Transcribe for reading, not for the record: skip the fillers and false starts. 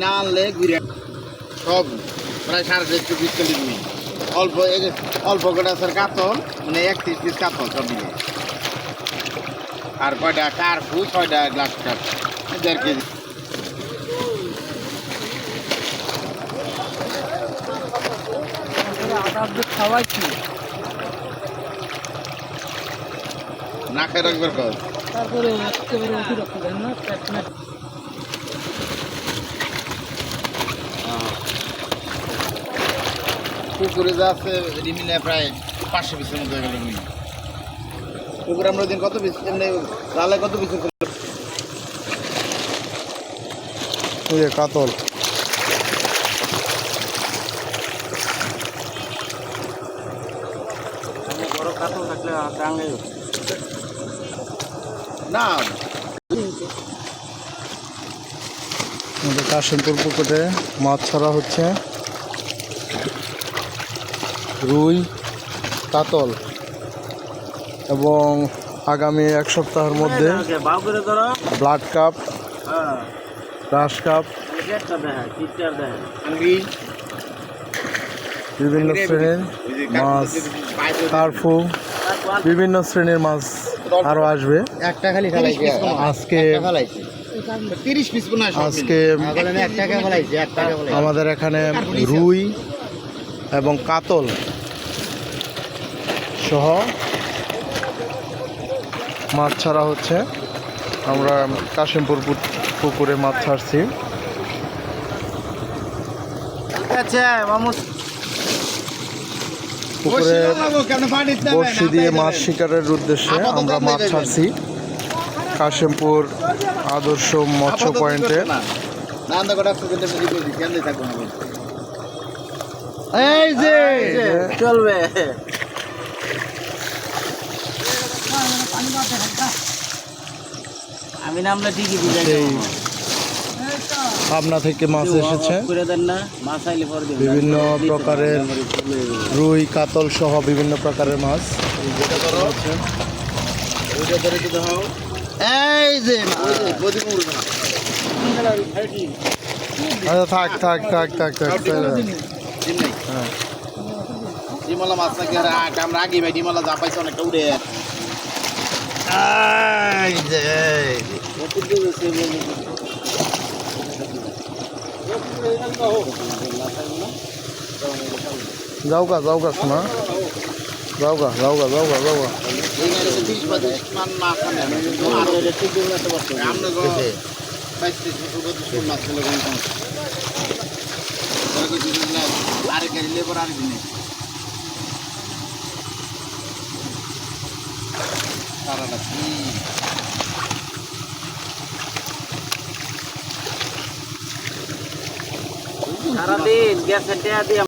না আনলে ঘুরে সব প্রায় 450 পিস কেজি রুই অল্প অল্প কটা স্যার কাতল মানে 31 পিস কাতল সব মিলে আর কয়টা কার্পু 6টা গ্লাস কাপ 1.5 কেজি খাওয়াইছি না খেয়ে রাখবার কর তারপরে একেবারে অতিরিক্ত দেন না পেট না পুকুরে যা আছে রিমিলে প্রায় 500 পিসের মতো হয়ে গেল মিলে পুকুরে আমরা দিন কত পিস এমনি জালে কত পিস এই যে কাতল বড় কাতল থাকলে টাঙ্গাই না আমাদের কাশিমপুর পুকুরে মাছ ছাড়া হচ্ছে রুই কাতল এবং আগামী 1 সপ্তাহের মধ্যে ব্লাড কাপ গ্রাস কাপ বিভিন্ন শ্রেণীর মাছ কার্পু বিভিন্ন শ্রেণীর মাছ আরও আসবে একটা খালি খালাইছে আজকে 30 পিস কোনা আজকে বলেন 1 টাকা ফলাইছে 1 টাকা ফলাইছে আমাদের এখানে রুই এবং কাতল সহ মাছ ছাড়া হচ্ছে আমরা কাশিমপুর পুকুরে মাছ ছাড়ছি আচ্ছা মামু পুকুরে বড়শি দিয়ে মাছ শিকারের উদ্দেশ্যে আমরা মাছ ছাড়ছি কাশিমপুর আদর্শ মৎস্য পয়েন্টে এই যে চলবে আমি নামলে ঠিকই বুঝাই সেই পাবনা থেকে মাছ এসেছে করে দেন না মাছ আইলে পরে দেবেন বিভিন্ন প্রকারের রুই কাতল সহ বিভিন্ন প্রকারের মাছ এই যে আচ্ছা থাক থাক থাক থাক থাক হ্যাঁ ডিমলা মাছ নাকি আমরা আগে ভাই ডিমলা যা পাইছি অনেকটা উড়ে যাও গা শোনা যাও গা সারাদিন গ্যাসের টেয়া দিয়ে